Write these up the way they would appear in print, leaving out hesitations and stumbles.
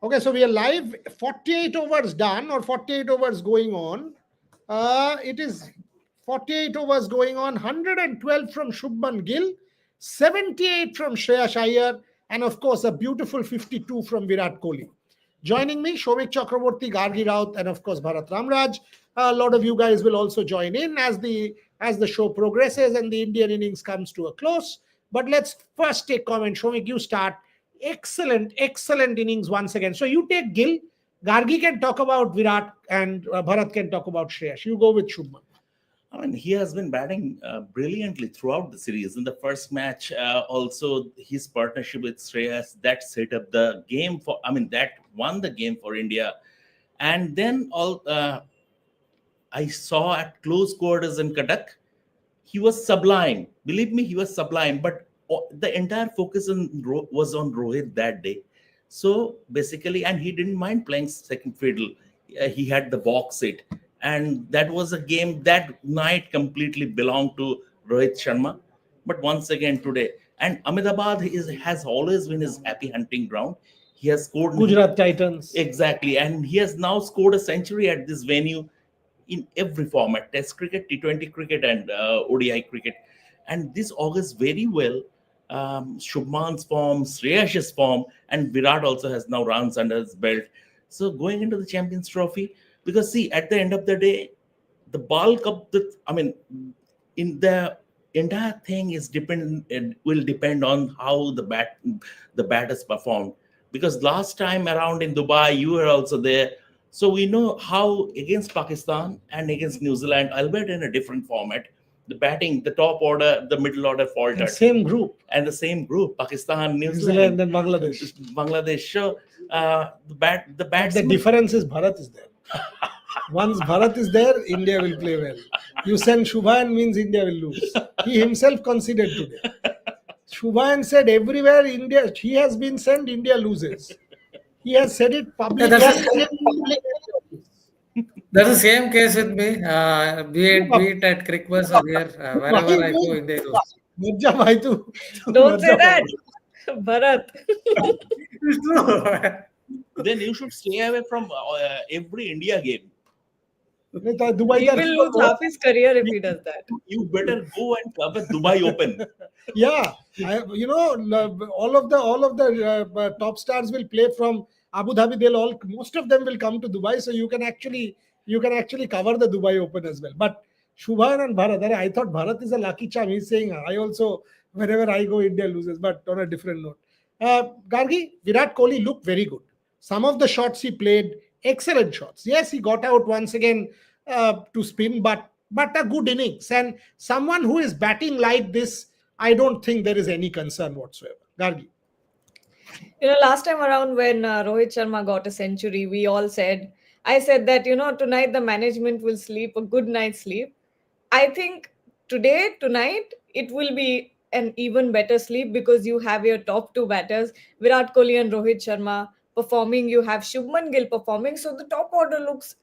Okay, so we are live. 48 overs done or 48 overs going on. It is 48 overs going on. 112 from Shubman Gill, 78 from Shreyash Iyer, and of course a beautiful 52 from Virat Kohli. Joining me, Shobik Chakraborty, Gargi Raut, and of course Bharat Ramraj. A lot of you guys will also join in as the show progresses and the Indian innings comes to a close. But let's first take comment. Shobik, you start. Excellent, excellent innings once again. So you take Gill. Gargi can talk about Virat and Bharat can talk about Shreyash. You go with Shubman. I mean, he has been batting brilliantly throughout the series. In the first match, also his partnership with Shreyas that set up the game for. I mean, that won the game for India. And then I saw at close quarters in Cuttack, he was sublime. Believe me, he was sublime. But the entire focus was on Rohit that day. So basically, and he didn't mind playing second fiddle. He had the box seat, and that was a game that night completely belonged to Rohit Sharma. But once again today, and Ahmedabad has always been his happy hunting ground. He has scored Gujarat Titans. exactly, and he has now scored a century at this venue in every format: Test cricket, T20 cricket, and ODI cricket. And this augurs very well Shubman's form, Shreyash's form, and Virat also has now runs under his belt. So going into the Champions Trophy, because see, at the end of the day, the bulk of in the entire thing is depend it will depend on how the batters performed. Because last time around in Dubai, you were also there, so we know how against Pakistan and against New Zealand, albeit in a different format, the batting, the top order, the middle order faltered. Same group. And the same group, Pakistan, New New Zealand Zealand, and Bangladesh. Bangladesh. So the The batsman. difference is Bharat is there. Once Bharat is there, India will play well. You send Shubhan means India will lose. He himself conceded today. Shubhan said everywhere India, he has been sent, India loses. He has said it publicly. That's the same case with me. Be it at Crickbus or here, wherever I go, India lose. Mirza bhai tu. Don't say that, Bharat. It's true. Then you should stay away from every India game. Dubai He will lose half his career if he does that. You better go and cover Dubai Open. Yeah, all of the top stars will play from Abu Dhabi. Most of them will come to Dubai, so you can actually cover the Dubai Open as well. But Shubhan and Bharat, I thought Bharat is a lucky charm. He's saying I also wherever I go, India loses. But on a different note, Gargi, Virat Kohli looked very good. Some of the shots he played, excellent shots. Yes, he got out once again to spin, but a good innings. And someone who is batting like this, I don't think there is any concern whatsoever. Gargi. Last time around when Rohit Sharma got a century, I said that, tonight the management will sleep a good night's sleep. I think tonight, it will be an even better sleep because you have your top two batters, Virat Kohli and Rohit Sharma performing. You have Shubman Gill performing. So the top order looks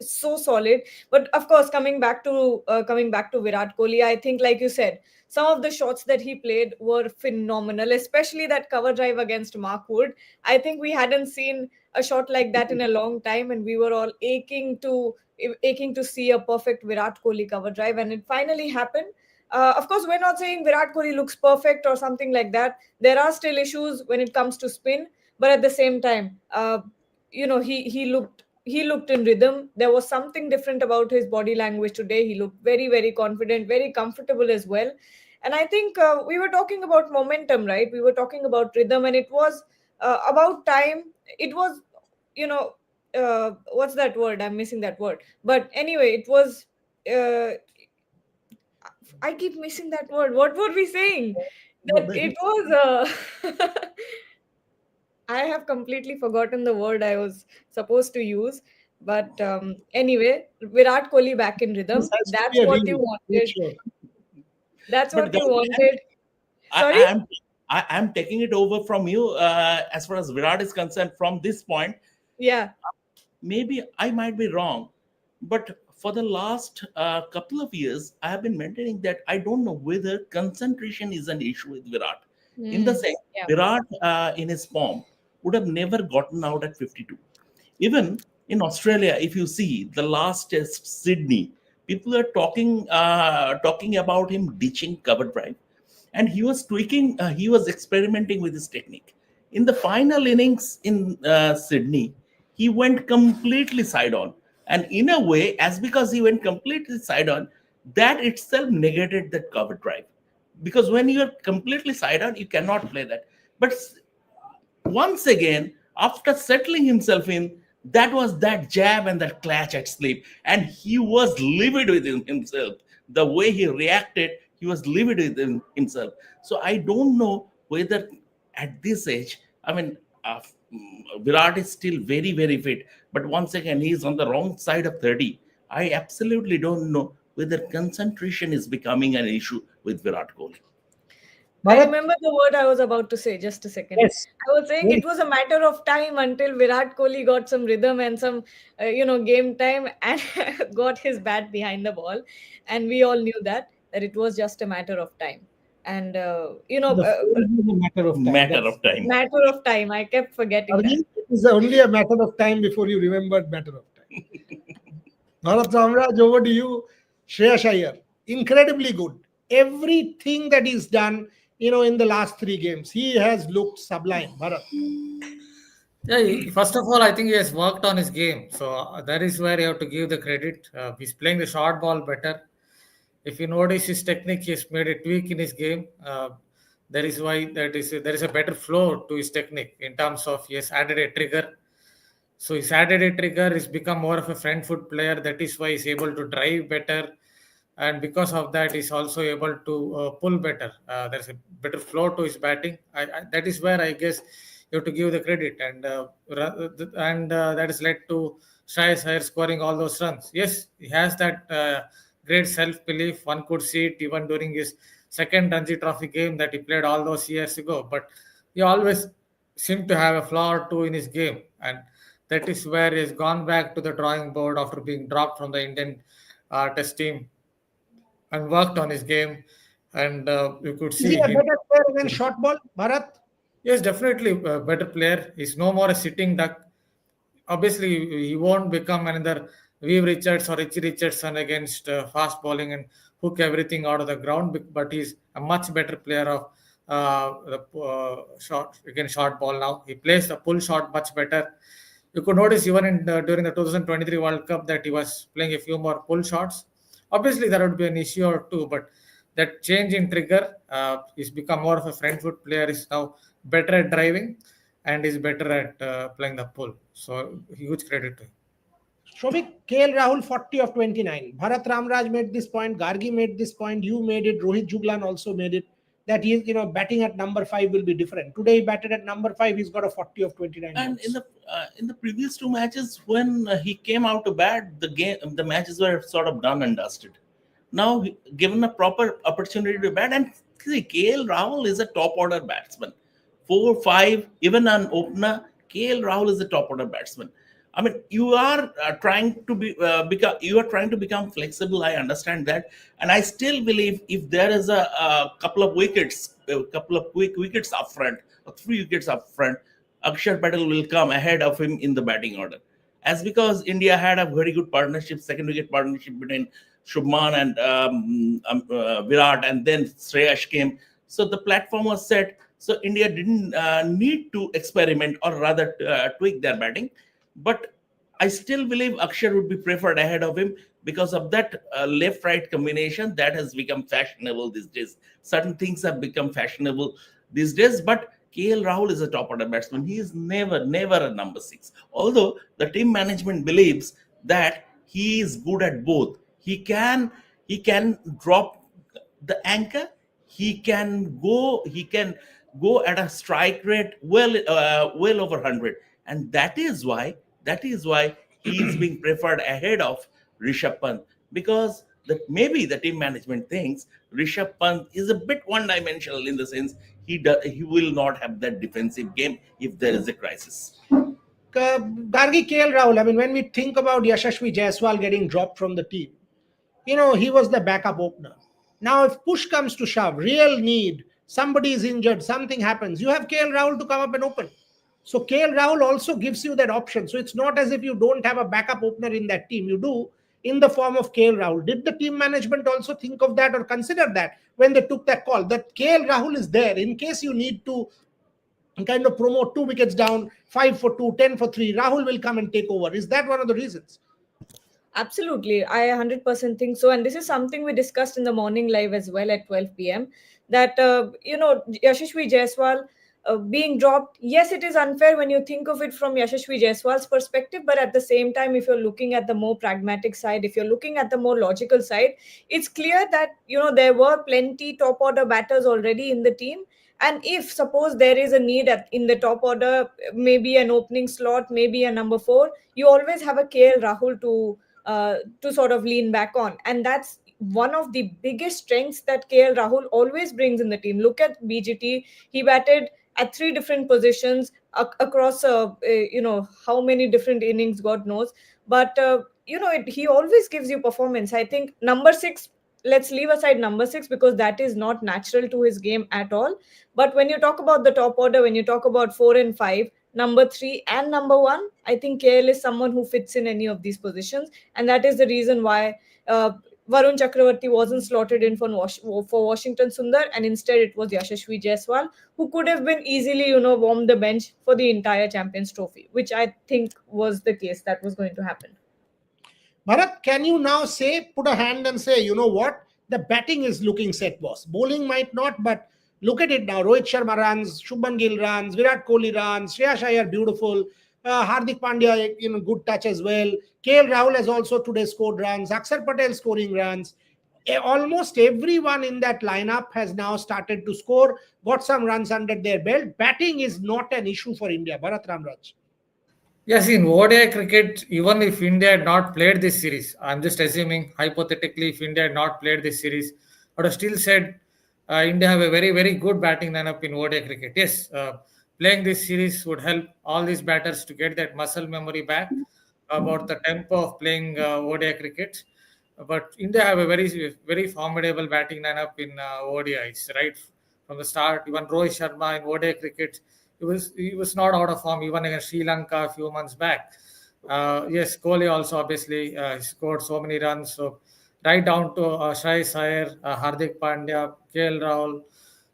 so solid. But of course, coming back to Virat Kohli, I think, like you said, some of the shots that he played were phenomenal, especially that cover drive against Mark Wood. I think we hadn't seen a shot like that in a long time, and we were all aching to see a perfect Virat Kohli cover drive, and it finally happened. Of course, we're not saying Virat Kohli looks perfect or something like that. There are still issues when it comes to spin, but at the same time, he looked in rhythm. There was something different about his body language today. He looked very, very confident, very comfortable as well. And I think we were talking about momentum, right? We were talking about rhythm, and it was about time. It was, what's that word? I'm missing that word. But anyway, it was. I keep missing that word. What were we saying? That it was. I have completely forgotten the word I was supposed to use. But anyway, Virat Kohli back in rhythm. That's what you wanted. Sure. That's But what you Gargi, wanted. I, Sorry? I'm taking it over from you as far as Virat is concerned. From this point, Yeah. maybe I might be wrong, but for the last couple of years, I have been maintaining that I don't know whether concentration is an issue with Virat. In the Hmm. sense, Yeah. Virat in his form would have never gotten out at 52. Even in Australia, if you see the last test, Sydney, people are talking about him ditching cover drive, and he was tweaking, he was experimenting with his technique. In the final innings in Sydney, he went completely side on, and in a way, as because he went completely side on, that itself negated that cover drive, because when you are completely side on, you cannot play that. But once again, after settling himself in, that was that jab and that clutch at sleep, and he was livid with himself. The way he reacted, he was livid with himself. So I don't know whether at this age, I mean, Virat is still very, very fit, but once again, he's on the wrong side of 30. I absolutely don't know whether concentration is becoming an issue with Virat Kohli. I remember the word I was about to say. Just a second. Yes. I was saying it was a matter of time until Virat Kohli got some rhythm and some, game time and got his bat behind the ball. And we all knew that it was just a matter of time. And, It is a matter of time. Matter of time. matter of time. I kept forgetting that. It is only a matter of time before you remembered matter of time. Bharat Ramraj, over to you. Shreyash Iyer, incredibly good. Everything that he's done, in the last 3 games, he has looked sublime. Bharat. Yeah, first of all, I think he has worked on his game. So that is where you have to give the credit. He's playing the short ball better. If you notice his technique, he's made a tweak in his game. That is why there is a better flow to his technique in terms of he has added a trigger. So he's added a trigger. He's become more of a front foot player. That is why he's able to drive better. And because of that, he's also able to pull better. There's a better flow to his batting. That is where I guess you have to give the credit, and that has led to Shreyas Iyer scoring all those runs. Yes, he has that great self-belief. One could see it even during his second Ranji Trophy game that he played all those years ago. But he always seemed to have a flaw or two in his game, and that is where he has gone back to the drawing board after being dropped from the Indian Test team and worked on his game. And you could Is see he a him. better player than short ball, Bharat? Yes, definitely a better player. He's no more a sitting duck. Obviously, he won't become another Viv Richards or Richie Richardson against fast bowling and hook everything out of the ground. But he's a much better player of short ball now. He plays the pull shot much better. You could notice even during the 2023 World Cup that he was playing a few more pull shots. Obviously, there would be an issue or two, but that change in trigger, he's become more of a front foot player. Is now better at driving and is better at playing the pull. So huge credit to him. Shobik, KL Rahul 40 of 29. Bharat Ramraj made this point. Gargi made this point. You made it. Rohit Juglan also made it. That he is, batting at number 5 will be different. Today he batted at number 5. He's got a 40 of 29. And in the previous 2 matches, when he came out to bat, the matches were sort of done and dusted. Now, given a proper opportunity to bat, and see, KL Rahul is a top order batsman. 4, 5, even an opener, KL Rahul is a top order batsman. I mean, you are trying to become flexible. I understand that, and I still believe if there is a couple of quick wickets up front, or 3 wickets up front, Akshar Patel will come ahead of him in the batting order. As because India had a very good partnership, second wicket partnership between Shubman and Virat, and then Shreyash came. So the platform was set. So India didn't need to experiment or rather tweak their batting. But I still believe Akshar would be preferred ahead of him because of that left-right combination that has become fashionable these days. Certain things have become fashionable these days, but KL Rahul is a top-order batsman. He is never a number 6. Although the team management believes that he is good at both. He can drop the anchor. He can go at a strike rate well over 100, and that is why he is being preferred ahead of Rishabh Pant, because maybe the team management thinks Rishabh Pant is a bit one-dimensional in the sense he will not have that defensive game if there is a crisis. Gargi, KL Rahul, I mean, when we think about Yashasvi Jaiswal getting dropped from the team, he was the backup opener. Now, if push comes to shove, real need, somebody is injured, something happens, you have KL Rahul to come up and open. So KL Rahul also gives you that option. So it's not as if you don't have a backup opener in that team. You do, in the form of KL Rahul. Did the team management also think of that or consider that when they took that call? That KL Rahul is there in case you need to kind of promote 2 wickets down, 5 for 2, 10 for 3. Rahul will come and take over. Is that one of the reasons? Absolutely. I 100% think so. And this is something we discussed in the morning live as well at 12 p.m. That, Yashasvi Jaiswal being dropped, yes, it is unfair when you think of it from Yashasvi Jaiswal's perspective. But at the same time, if you're looking at the more pragmatic side, if you're looking at the more logical side, it's clear that, there were plenty top order batters already in the team. And if suppose there is a need in the top order, maybe an opening slot, maybe a number 4, you always have a KL Rahul to sort of lean back on. And that's one of the biggest strengths that KL Rahul always brings in the team. Look at BGT. He batted at 3 different positions across, how many different innings, God knows. But, he always gives you performance. I think number 6, let's leave aside number 6 because that is not natural to his game at all. But when you talk about the top order, when you talk about 4 and 5, number 3 and number 1, I think KL is someone who fits in any of these positions. And that is the reason why Varun Chakravarti wasn't slotted in for Washington Sundar, and instead it was Yashasvi Jaiswal, who could have been easily, warmed the bench for the entire Champions Trophy, which I think was the case that was going to happen. Bharat, can you now put a hand and say, you know what? The batting is looking set, boss. Bowling might not, but look at it now. Rohit Sharma runs, Shubman Gill runs, Virat Kohli runs, Shreyas Iyer beautiful, Hardik Pandya, good touch as well. KL Rahul has also today scored runs, Akshar Patel scoring runs. Almost everyone in that lineup has now started to score, got some runs under their belt. Batting is not an issue for India. Bharat Ramraj. Yes, in ODI cricket, even if India had not played this series, I'm just assuming hypothetically, if India had not played this series, I would have still said India have a very, very good batting lineup in ODI cricket. Yes, playing this series would help all these batters to get that muscle memory back about the tempo of playing ODI cricket. But India have a very, very formidable batting lineup in ODIs, right? From the start, even Rohit Sharma in ODI cricket, he was not out of form even against Sri Lanka a few months back. Yes, Kohli also obviously scored so many runs. So right down to Shreyas Iyer, Hardik Pandya, KL Rahul.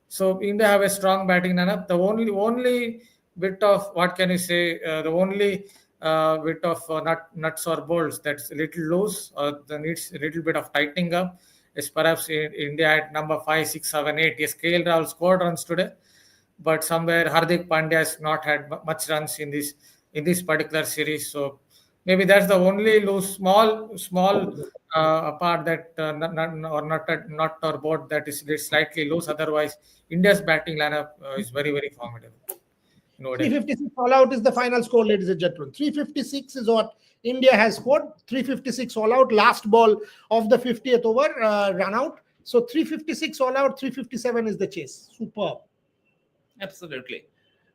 So India have a strong batting lineup. The only bit of what can you say? The only bit of nuts or bolts that's a little loose, that needs a little bit of tightening up is perhaps in India at number 5, 6, 7, 8. Yes, KL Rahul scored runs today, but somewhere Hardik Pandya has not had much runs in this particular series. So maybe that's the only loose small part that not or board that is slightly loose. Otherwise, India's batting lineup is very, very formidable. No doubt. 356 all out is the final score, ladies and gentlemen. 356 is what India has scored. 356 all out, last ball of the 50th over, run out. So 356 all out, 357 is the chase. Superb. Absolutely.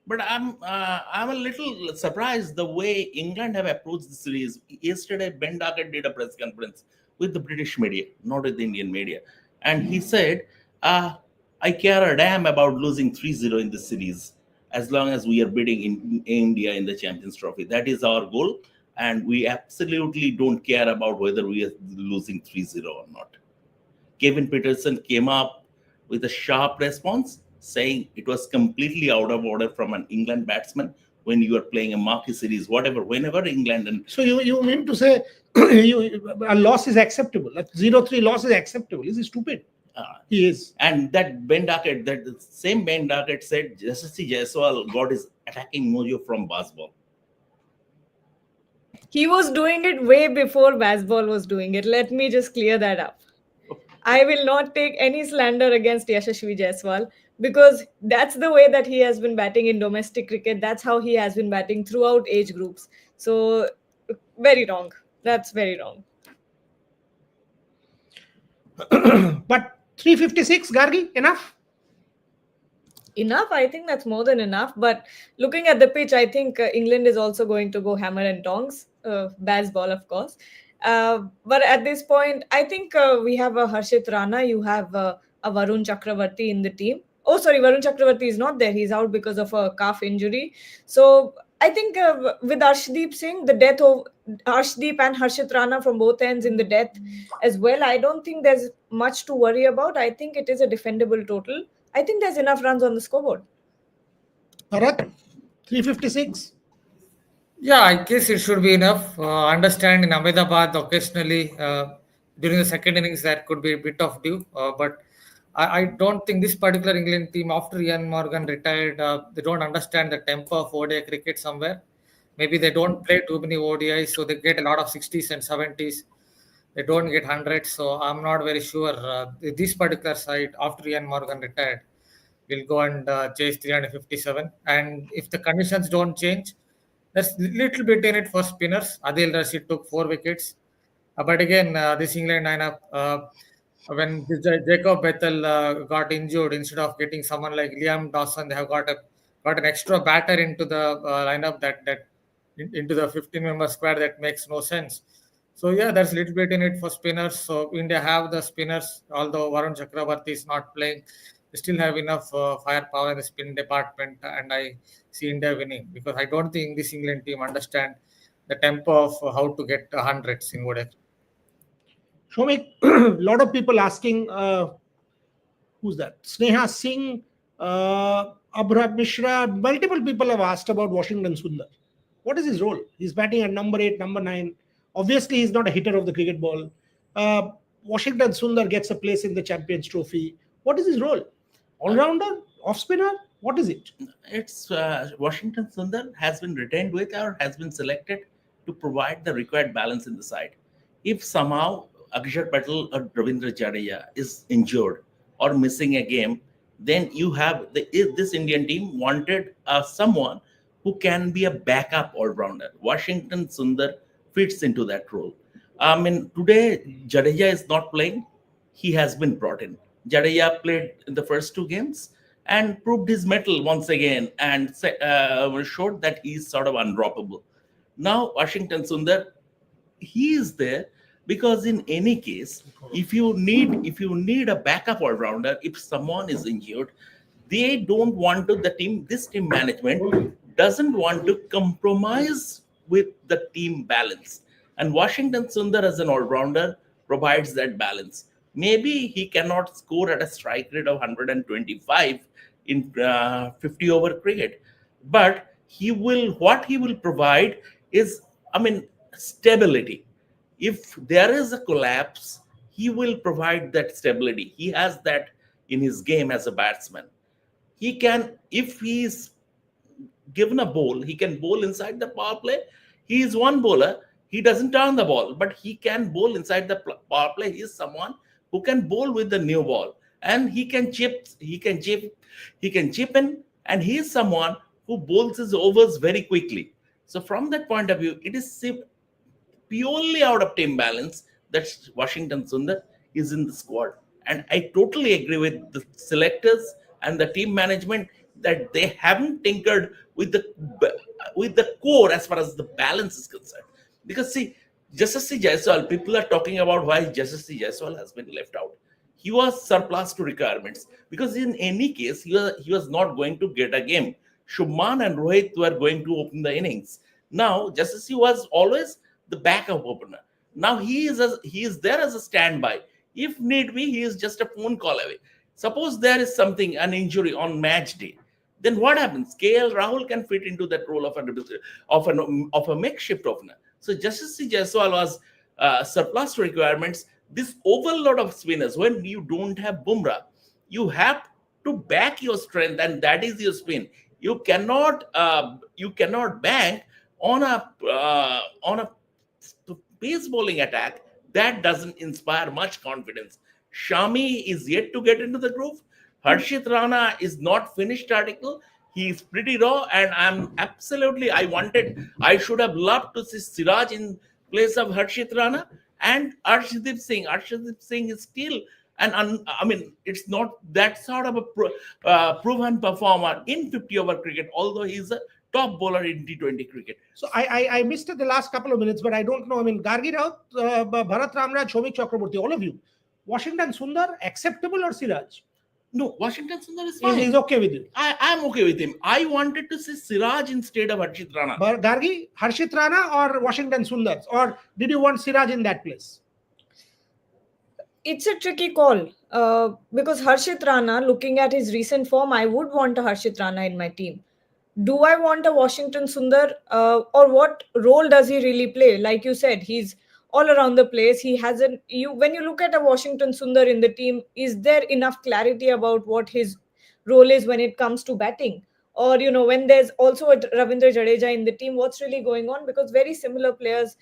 But I'm a little surprised the way England have approached the series. Yesterday, Ben Duckett did a press conference with the British media, not with the Indian media. And he said, I care a damn about losing 3-0 in this series as long as we are beating in India in the Champions Trophy. That is our goal. And we absolutely don't care about whether we are losing 3-0 or not. Kevin Peterson came up with a sharp response, saying it was completely out of order from an England batsman when you are playing a marquee series, whenever England and... So you mean to say a loss is acceptable? That 0-3 loss is acceptable? Is he stupid? He is. And that Ben Duckett, that same Ben Duckett said Yashasvi Jaiswal got his attacking mojo from baseball. He was doing it way before baseball was doing it. Let me just clear that up. I will not take any slander against Yashasvi Jaiswal because that's the way that he has been batting in domestic cricket. That's how he has been batting throughout age groups. So, very wrong. That's very wrong. But 356, Gargi, enough? Enough? I think that's more than enough. But looking at the pitch, I think England is also going to go hammer and tongs. Baseball, of course. But at this point, I think we have a Harshit Rana, you have a Varun Chakravarti in the team. Oh, sorry, Varun Chakravarti is not there. He's out because of a calf injury. So I think with Arshdeep Singh, the death of Arshdeep and Harshit Rana from both ends in the death as well, I don't think there's much to worry about. I think it is a defendable total. I think there's enough runs on the scoreboard. Bharat, 356. Yeah, I guess it should be enough. Understand in Ahmedabad occasionally during the second innings there could be a bit of dew, but I don't think this particular England team after Ian Morgan retired, they don't understand the tempo of ODI cricket somewhere. Maybe they don't play too many ODIs, so they get a lot of 60s and 70s. They don't get hundreds, so I'm not very sure. This particular side after Ian Morgan retired will go and chase 357. And if the conditions don't change, there's little bit in it for spinners. Adil Rashid took 4 wickets. But again, this England lineup, when Jacob Bethel got injured, instead of getting someone like Liam Dawson, they have got an extra batter into the lineup into the 15-member squad. That makes no sense. So yeah, there's a little bit in it for spinners. So India have the spinners, although Varun Chakravarti is not playing. They still have enough firepower in the spin department, and I see India winning because I don't think this England team understand the tempo of how to get hundreds in ODI. Shomik, a lot of people asking, who's that? Sneha Singh, Abhrab Mishra. Multiple people have asked about Washington Sundar. What is his role? He's batting at number 8, number 9. Obviously, he's not a hitter of the cricket ball. Washington Sundar gets a place in the Champions Trophy. What is his role? All-rounder? Off-spinner? What is it? It's Washington Sundar has been retained with or has been selected to provide the required balance in the side. If somehow Akshar Patel or Ravindra Jadeja is injured or missing a game, then you have this Indian team wanted someone who can be a backup all-rounder. Washington Sundar fits into that role. I mean, today Jadeja is not playing. He has been brought in. Jadeja played in the first 2 games and proved his mettle once again and showed that he's sort of undroppable. Now Washington Sundar, he is there because in any case, if you need a backup all rounder, if someone is injured, they don't want to this team management doesn't want to compromise with the team balance. And Washington Sundar as an all rounder provides that balance. Maybe he cannot score at a strike rate of 125 in 50 over cricket, but what he will provide is, I mean, stability. If there is a collapse, he will provide that stability. He has that in his game as a batsman. He can, if he's given a bowl, he can bowl inside the power play. He is one bowler. He doesn't turn the ball, but he can bowl inside the power play. He is someone who can bowl with the new ball, and he can chip in, and he is someone who bowls his overs very quickly. So from that point of view, it is purely out of team balance that Washington Sundar is in the squad. And I totally agree with the selectors and the team management that they haven't tinkered with the core as far as the balance is concerned. Because see, Yashasvi Jaiswal, people are talking about why Yashasvi Jaiswal has been left out. He was surplus to requirements because in any case, he was not going to get a game. Shubman and Rohit were going to open the innings. Now, Yashasvi was always the backup opener. Now he is there as a standby. If need be, he is just a phone call away. Suppose there is an injury on match day, then what happens? KL Rahul can fit into that role of a makeshift opener. So Yashasvi Jaiswal was surplus to requirements. This overload of spinners, when you don't have Bumrah, you have to back your strength, and that is your spin. You cannot bank on a pace bowling attack that doesn't inspire much confidence. Shami is yet to get into the groove. Harshit Rana is not finished article. He is pretty raw, and I should have loved to see Siraj in place of Harshit Rana and Arshdeep Singh. Arshdeep Singh is still it's not that sort of a proven performer in 50 over cricket, although he's a top bowler in T20 cricket. So I missed it the last couple of minutes, but I don't know. I mean, Gargi Raut, Bharat Ramraj, Shomik Chakraborty, all of you. Washington Sundar, acceptable or Siraj? No, Washington Sundar is Is fine. he's okay with you? I'm okay with him. I wanted to see Siraj instead of Harshit Rana. But Gargi, Harshit Rana or Washington Sundar? Or did you want Siraj in that place? It's a tricky call because Harshit Rana, looking at his recent form, I would want a Harshit Rana in my team. Do I want a Washington Sundar, or what role does he really play? Like you said, he's all around the place. He hasn't. You when you look at a Washington Sundar in the team, is there enough clarity about what his role is when it comes to batting? Or when there's also a Ravindra Jadeja in the team, what's really going on? Because very similar players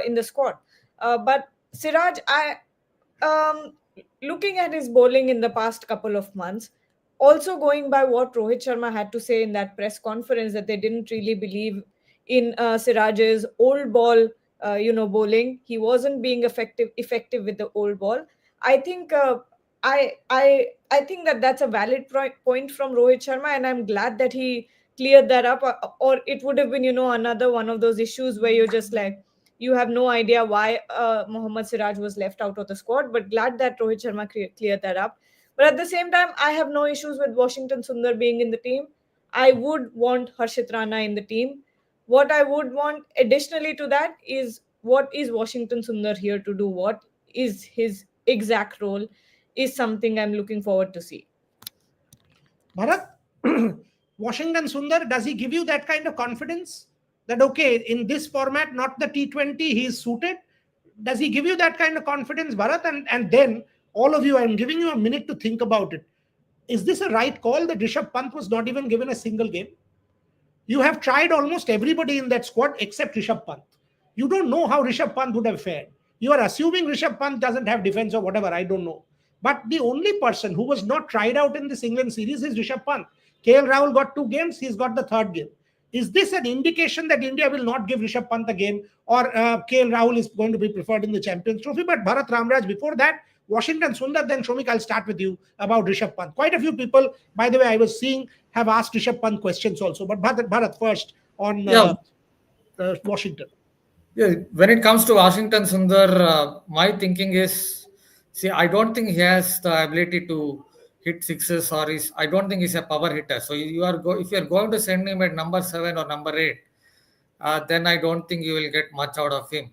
in the squad. But Siraj, um, looking at his bowling in the past couple of months, also going by what Rohit Sharma had to say in that press conference, that they didn't really believe in Siraj's old ball, bowling. He wasn't being effective with the old ball. I think I think that that's a valid point from Rohit Sharma, and I'm glad that he cleared that up. Or it would have been another one of those issues where you're just like, you have no idea why Mohammad Siraj was left out of the squad. But glad that Rohit Sharma cleared that up. But at the same time, I have no issues with Washington Sundar being in the team. I would want Harshit Rana in the team. What I would want additionally to that is, what is Washington Sundar here to do? What is his exact role? Is something I'm looking forward to see. Bharat, Washington Sundar, does he give you that kind of confidence that, okay, in this format, not the T20, he is suited? Does he give you that kind of confidence, Bharat? And then, all of you, I'm giving you a minute to think about it. Is this a right call that Rishabh Pant was not even given a single game? You have tried almost everybody in that squad except Rishabh Pant. You don't know how Rishabh Pant would have fared. You are assuming Rishabh Pant doesn't have defense or whatever, I don't know. But the only person who was not tried out in this England series is Rishabh Pant. KL Rahul got 2 games, he's got the 3rd game. Is this an indication that India will not give Rishabh Pant a game, or KL Rahul is going to be preferred in the Champions Trophy? But Bharat Ramraj, before that, Washington Sundar, then Shomik, I'll start with you about Rishabh Pant. Quite a few people, by the way, I was seeing, have asked Rishabh Pant questions also. But Bharat first on Washington. Yeah, when it comes to Washington Sundar, my thinking is, see, I don't think he has the ability to hit sixes, or I don't think he's a power hitter. So if you are going to send him at number 7 or number 8, then I don't think you will get much out of him.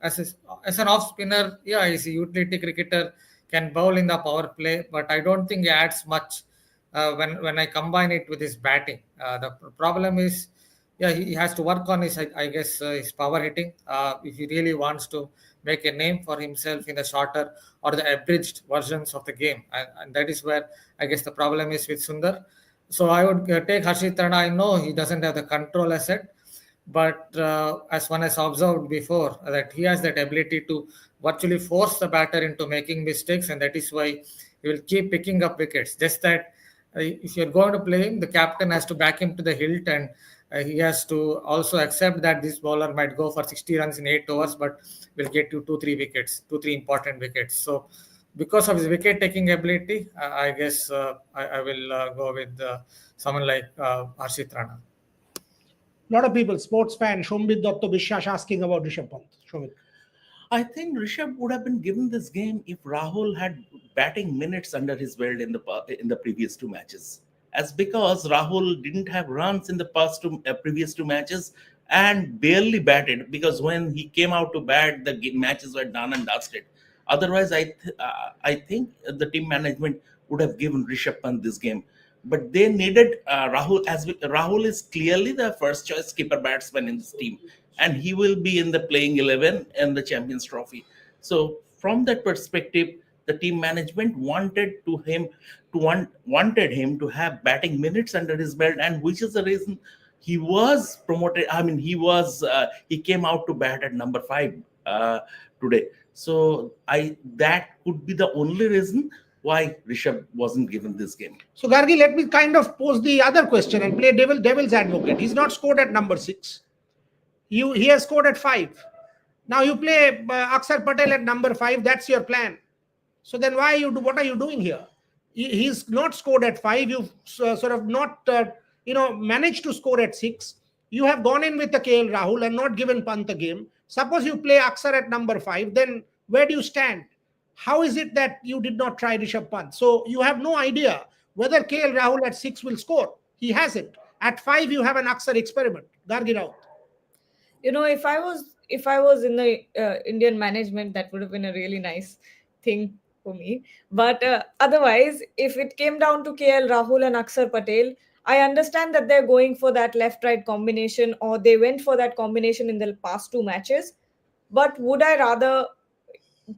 As an off spinner, yeah, he's a utility cricketer, can bowl in the power play, but I don't think he adds much when I combine it with his batting. The problem is, yeah, he has to work on his, I guess, his power hitting if he really wants to make a name for himself in the shorter or the abridged versions of the game, and that is where I guess the problem is with Sundar. So I would take Harshit Rana. I know he doesn't have the control asset, but as one has observed before, that he has that ability to virtually force the batter into making mistakes, and that is why he will keep picking up wickets. Just that if you're going to play him, the captain has to back him to the hilt, and he has to also accept that this bowler might go for 60 runs in 8 overs, but will get you 2-3 important wickets. So because of his wicket taking ability, I guess I will go with someone like Harshit Rana. A lot of people, sports fan, Shombit Dotto Bishwash, asking about Rishabh Pant. Shomit. I think Rishabh would have been given this game if Rahul had batting minutes under his belt in the previous 2 matches. As because Rahul didn't have runs in the previous 2 matches and barely batted, because when he came out to bat, the matches were done and dusted. Otherwise, I think the team management would have given Rishabh Pant this game. But they needed Rahul, Rahul is clearly the first choice skipper batsman in this team, and he will be in the playing 11 in the Champions Trophy. So from that perspective, the team management wanted him to have batting minutes under his belt, and which is the reason he was promoted. I mean, he came out to bat at number 5 today. So that could be the only reason why Rishabh wasn't given this game. So Gargi, let me kind of pose the other question and play devil's advocate. He's not scored at number 6. He has scored at 5. Now you play Akshar Patel at number 5. That's your plan. So then what are you doing here? He's not scored at 5. You've sort of not managed to score at 6. You have gone in with the KL Rahul and not given Pant a game. Suppose you play Akshar at number 5, then where do you stand? How is it that you did not try Rishabh Pant? So you have no idea whether KL Rahul at 6 will score. He hasn't. At 5, you have an Aksar experiment. Gargi Raut. If I was in the Indian management, that would have been a really nice thing for me. But otherwise, if it came down to KL Rahul and Aksar Patel, I understand that they're going for that left-right combination, or they went for that combination in the past two matches. But would I rather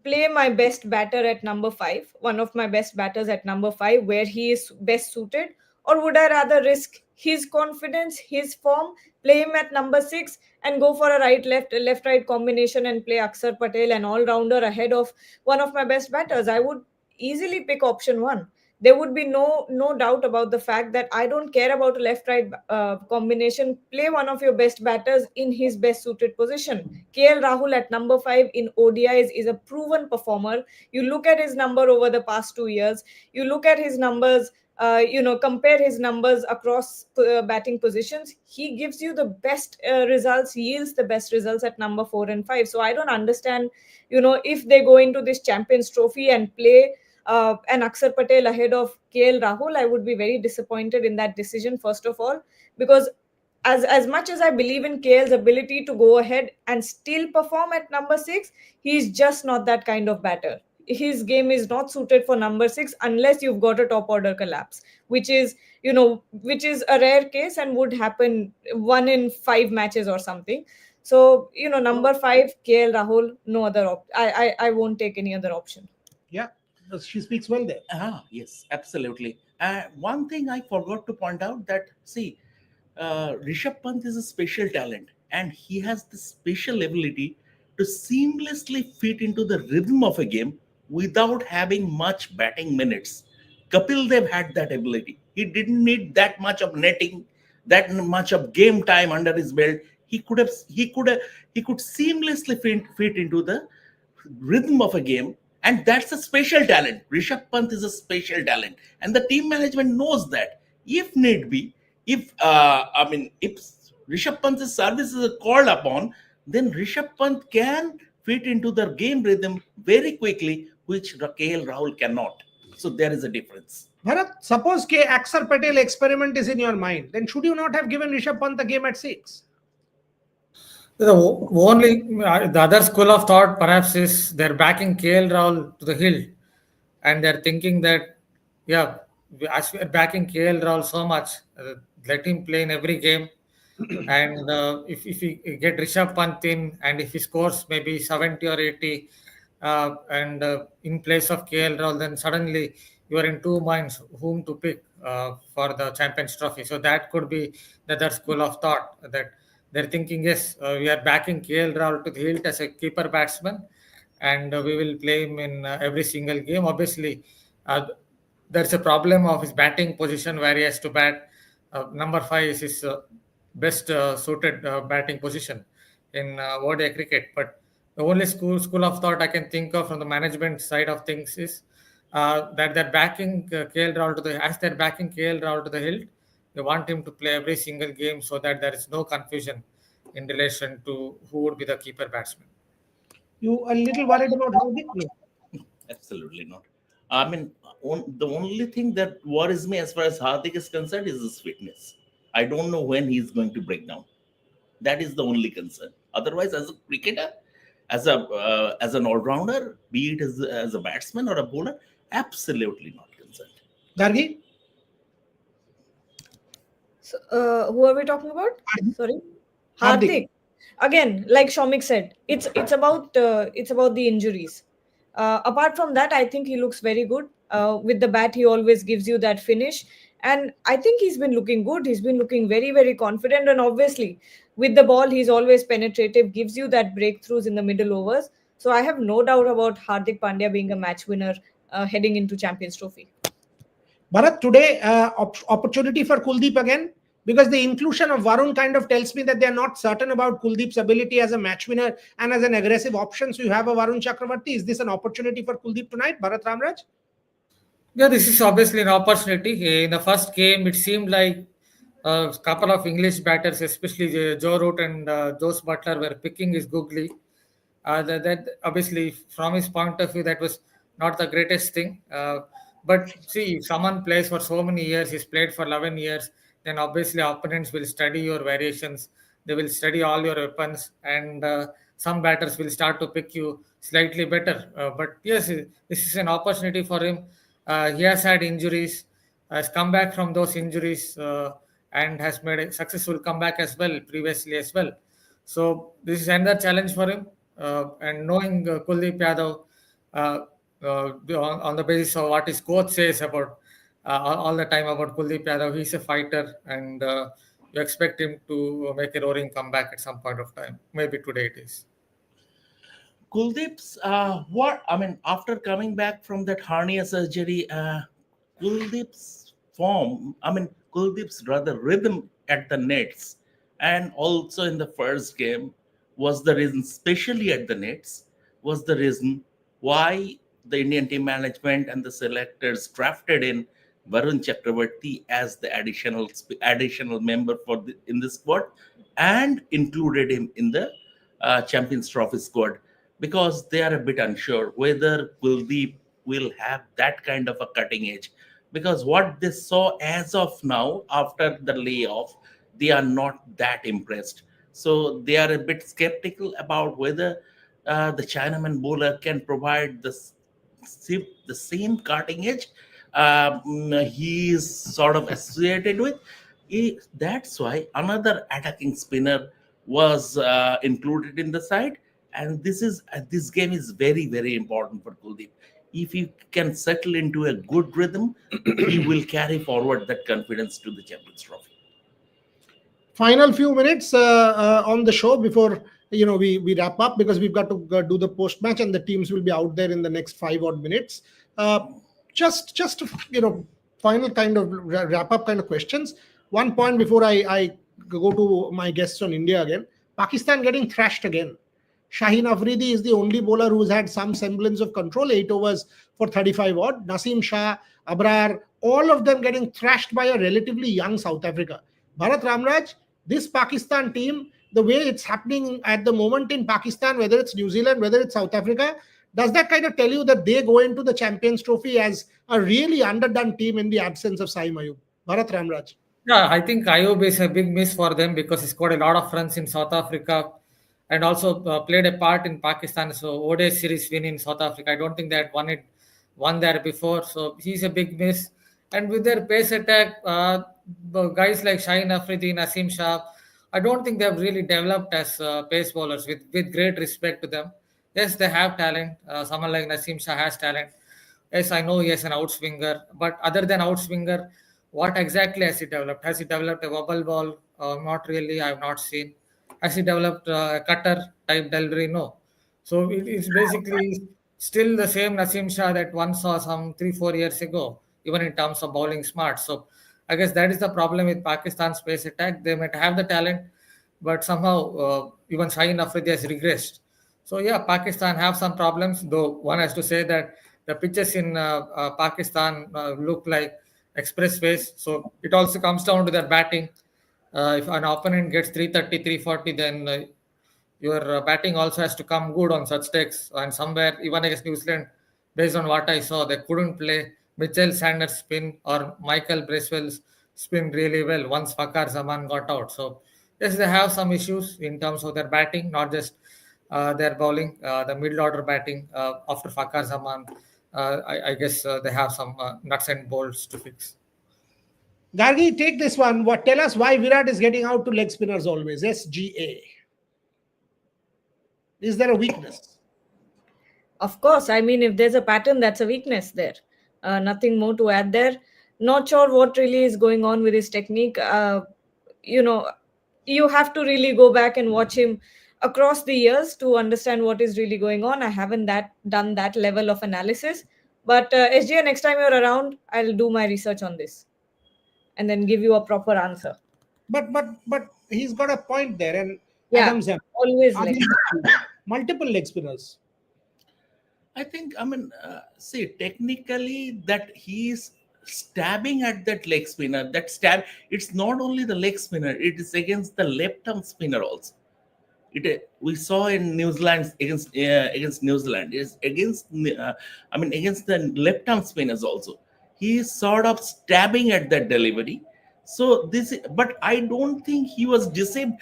play my best batter at number 5, one of my best batters at number 5, where he is best suited? Or would I rather risk his confidence, his form, play him at number 6 and go for a left right combination and play Aksar Patel, an all rounder, ahead of one of my best batters? I would easily pick option 1. There would be no doubt about the fact that I don't care about a left right combination. Play one of your best batters in his best suited position. KL Rahul at number 5 in ODIs is a proven performer. You look at his number over the past 2 years, you look at his numbers, compare his numbers across batting positions. He gives you the best results, yields the best results at number 4 and 5. So I don't understand, if they go into this Champions Trophy and play an Aksar Patel ahead of KL Rahul, I would be very disappointed in that decision, first of all, because as much as I believe in KL's ability to go ahead and still perform at number 6, he's just not that kind of batter. His game is not suited for number 6 unless you've got a top order collapse, which is a rare case and would happen 1 in 5 matches or something. So number 5, KL Rahul, no other I won't take any other option. Yeah, she speaks well there. Yes, absolutely. One thing I forgot to point out that, see, Rishabh Pant is a special talent, and he has the special ability to seamlessly fit into the rhythm of a game without having much batting minutes. Kapil Dev had that ability. He didn't need that much of netting, that much of game time under his belt. He could seamlessly fit into the rhythm of a game, and that's a special talent. Rishabh Pant is a special talent, and the team management knows that. If need be, if Rishabh Pant's services are called upon, then Rishabh Pant can fit into the game rhythm very quickly, which KL Rahul cannot. So there is a difference. Bharat, suppose Aksar Patel experiment is in your mind, then should you not have given Rishabh Pant the game at 6? The other school of thought perhaps is they're backing KL Rahul to the hill, and they're thinking that, as we're backing KL Rahul so much, let him play in every game. And if we get Rishabh Pant in, and if he scores maybe 70 or 80, and in place of KL Rahul, then suddenly you are in two minds whom to pick for the Champions Trophy. So that could be the other school of thought, that they're thinking, yes, we are backing KL Rahul to the hilt as a keeper batsman, and we will play him in every single game. Obviously, there's a problem of his batting position where he has to bat. Number 5 is his best suited batting position in ODI cricket. But the only school of thought I can think of from the management side of things is that they're backing KL Rahul they're backing KL Rahul to the hilt. They want him to play every single game so that there is no confusion in relation to who would be the keeper batsman. You a little worried about Hardik? Absolutely not. I mean, the only thing that worries me as far as Hardik is concerned is his fitness. I don't know when he's going to break down. That is the only concern. Otherwise, as a cricketer, as an all-rounder, be it as a batsman or a bowler, absolutely not concerned. Gargi? So, who are we talking about? Sorry, Hardik. Hardik. Again, like Shomik said, it's about the injuries. Apart from that, I think he looks very good. With the bat, he always gives you that finish, and I think he's been looking good. He's been looking very, very confident, and obviously, with the ball, he's always penetrative, gives you that breakthroughs in the middle overs. So I have no doubt about Hardik Pandya being a match winner heading into Champions Trophy. Bharat, today opportunity for Kuldeep again, because the inclusion of Varun kind of tells me that they are not certain about Kuldeep's ability as a match winner and as an aggressive option. So you have a Varun Chakravarti. Is this an opportunity for Kuldeep tonight, Bharat Ramraj? Yeah, this is obviously an opportunity. In the first game, it seemed like a couple of English batters, especially Joe Root and Jose Butler, were picking his googly. That obviously, from his point of view, that was not the greatest thing. But see, if someone plays for so many years, he's played for 11 years, then obviously opponents will study your variations. They will study all your weapons, and some batters will start to pick you slightly better. But yes, this is an opportunity for him. He has had injuries, has come back from those injuries, and has made a successful comeback as well previously as well. So this is another challenge for him. And knowing Kuldeep Yadav, uh, on the basis of what his coach says about all the time about Kuldeep Yadav, he's a fighter, and you expect him to make a roaring comeback at some point of time. Maybe today it is. Kuldeep's what I mean after coming back from that hernia surgery, Kuldeep's form, I mean Kuldeep's rather rhythm at the nets, and also in the first game was the reason, especially at the nets, was the reason why the Indian team management and the selectors drafted in Varun Chakravarti as the additional member in the squad, and included him in the Champions Trophy squad, because they are a bit unsure whether Kuldeep will have that kind of a cutting edge. Because what they saw as of now after the layoff, they are not that impressed. So they are a bit skeptical about whether the Chinaman bowler can provide the same cutting edge he is sort of associated with. That's why another attacking spinner was included in the side, and this game is very very important for Kuldeep. If he can settle into a good rhythm, he will carry forward that confidence to the Champions Trophy. Final few minutes on the show before we wrap up, because we've got to do the post match and the teams will be out there in the next 5 odd minutes. Just final kind of wrap up kind of questions. One point before I go to my guests on India again. Pakistan getting thrashed again. Shaheen Afridi is the only bowler who's had some semblance of control. 8 overs for 35 odd. Naseem Shah, Abrar, all of them getting thrashed by a relatively young South Africa. Bharat Ramraj, this Pakistan team, the way it's happening at the moment in Pakistan, whether it's New Zealand, whether it's South Africa, does that kind of tell you that they go into the Champions Trophy as a really underdone team in the absence of Saim Ayub? Bharat Ramraj. Yeah, I think Ayub is a big miss for them because he scored a lot of runs in South Africa and also played a part in Pakistan. So ODI series win in South Africa. I don't think they had won there before. So he's a big miss. And with their pace attack, guys like Shaheen Afridi, Naseem Shah, I don't think they've really developed as pace bowlers with great respect to them. Yes, they have talent. Someone like Naseem Shah has talent. Yes, I know he has an outswinger, but other than outswinger, what exactly has he developed? Has he developed a wobble ball? Not really. I have not seen. Has he developed a cutter type delivery? No. So it is basically still the same Naseem Shah that one saw some 3-4 years ago, even in terms of bowling smart. So I guess that is the problem with Pakistan's pace attack. They might have the talent, but somehow even Shaheen Afridi has regressed. So yeah, Pakistan have some problems. Though one has to say that the pitches in Pakistan look like expressways. So it also comes down to their batting. If an opponent gets 330, 340, then your batting also has to come good on such takes. And somewhere, even against New Zealand, based on what I saw, they couldn't play Mitchell Sanders' spin or Michael Bracewell's spin really well once Fakar Zaman got out. So yes, they have some issues in terms of their batting, not just their bowling, the middle order batting after Fakar Zaman. I guess they have some nuts and bolts to fix. Gargi, take this one. Tell us why Virat is getting out to leg spinners always. SGA. Is there a weakness? Of course, I mean, if there's a pattern, that's a weakness there. Nothing more to add there. Not sure what really is going on with his technique. You have to really go back and watch him across the years to understand what is really going on. I haven't done that level of analysis. But SGA, next time you're around, I'll do my research on this and then give you a proper answer. But he's got a point there, and Yeah, Adams have always leg. multiple leg spinners. I think, see, technically that he's stabbing at that leg spinner. That stab, it's not only the leg spinner, it is against the left arm spinner also. We saw in New Zealand against New Zealand is against against the left arm spinners also. He is sort of stabbing at that delivery. So but I don't think he was deceived.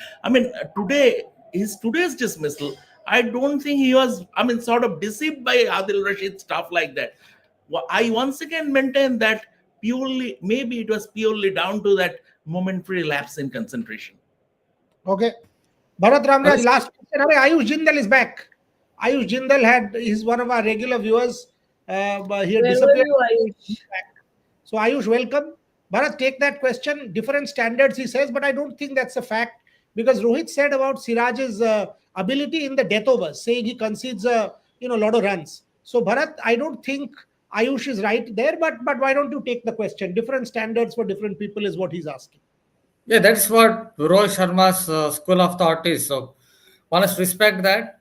Today's dismissal, I don't think he was, sort of deceived by Adil Rashid, stuff like that. I once again maintain that maybe it was purely down to that momentary lapse in concentration. Okay. Bharat Ramraj, last question. Ayush Jindal is back. Ayush Jindal is one of our regular viewers. He had Where disappeared. were you, Ayush? So Ayush, welcome. Bharat, take that question. Different standards, he says, but I don't think that's a fact, because Rohit said about Siraj's ability in the death overs, saying he concedes a lot of runs. So Bharat, I don't think Ayush is right there, but why don't you take the question? Different standards for different people is what he's asking. Yeah, that's what Rohit Sharma's school of thought is. So one has to respect that.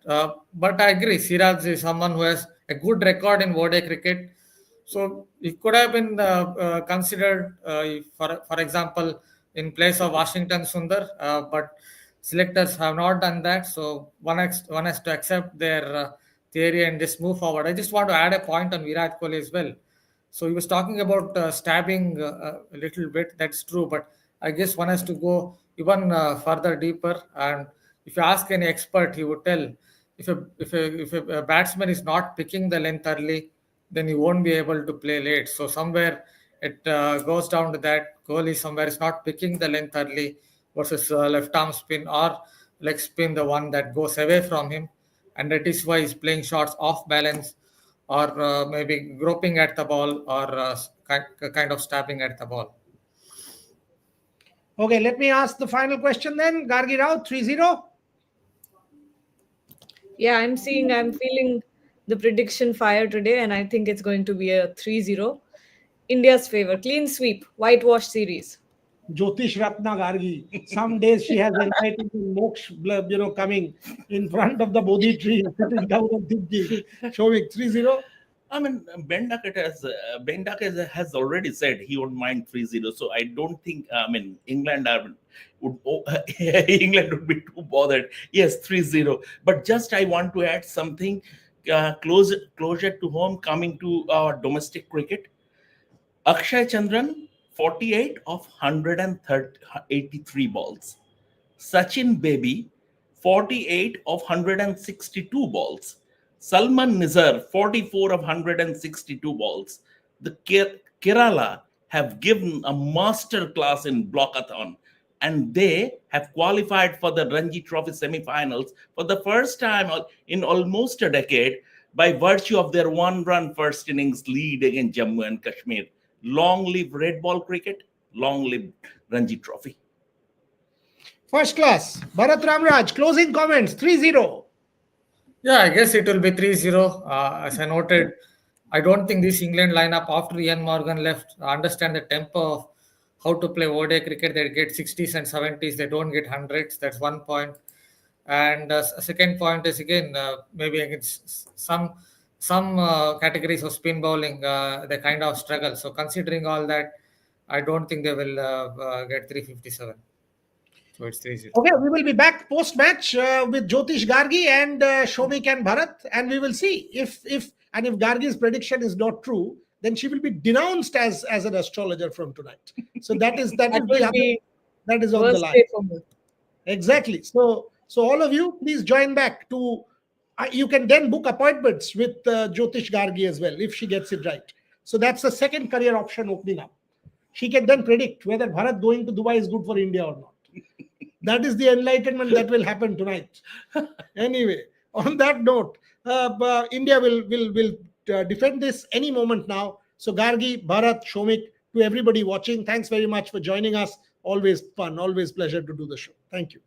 But I agree, Siraj is someone who has a good record in ODI cricket. So it could have been considered, for example, in place of Washington Sundar, but selectors have not done that. So one has to accept their theory and just move forward. I just want to add a point on Virat Kohli as well. So he was talking about stabbing a little bit. That's true, but I guess one has to go even further deeper. And if you ask any expert, he would tell if a batsman is not picking the length early, then he won't be able to play late. So somewhere it goes down to that. Kohli somewhere is not picking the length early versus left arm spin or leg spin, the one that goes away from him, and that is why he's playing shots off balance or maybe groping at the ball or kind of stabbing at the ball. Okay, let me ask the final question then. Gargi Rao, 3-0. Yeah, I'm feeling the prediction fire today, and I think it's going to be a 3-0. India's favor. Clean sweep. Whitewash series. Jyotish Ratna Gargi. Some days she has enlightened Moksh, coming in front of the Bodhi tree, sitting down and thinking. Shovik, 3-0. Ben Duckett has already said he wouldn't mind 3-0. So I don't think, England England would be too bothered. Yes, 3-0. But just I want to add something closer to home, coming to our domestic cricket. Akshay Chandran, 48 of 183 balls. Sachin Baby, 48 of 162 balls. Salman Nizar, 44 of 162 balls. The Kerala have given a master class in blockathon, and they have qualified for the Ranji Trophy semi-finals for the first time in almost a decade by virtue of their one-run first innings lead against Jammu and Kashmir. Long live red ball cricket, long live Ranji Trophy. First class. Bharat Ramraj, closing comments, 3-0. Yeah, I guess it will be 3-0. As I noted, I don't think this England lineup after Ian Morgan left understand the tempo of how to play ODI cricket. They get 60s and 70s. They don't get 100s. That's one point. And second point is, again, maybe against some categories of spin bowling, they kind of struggle. So considering all that, I don't think they will get 357. So it's 3-0. Okay, we will be back post-match with Jyotish Gargi and Shomik and Bharat, and we will see if Gargi's prediction is not true, then she will be denounced as an astrologer from tonight. So that is on the line. Exactly. So all of you, please join back to. You can then book appointments with Jyotish Gargi as well if she gets it right. So that's the second career option opening up. She can then predict whether Bharat going to Dubai is good for India or not. That is the enlightenment that will happen tonight. Anyway, on that note, India will defend this any moment now. So Gargi, Bharat, Shomik, to everybody watching, thanks very much for joining us. Always fun, always pleasure to do the show. Thank you.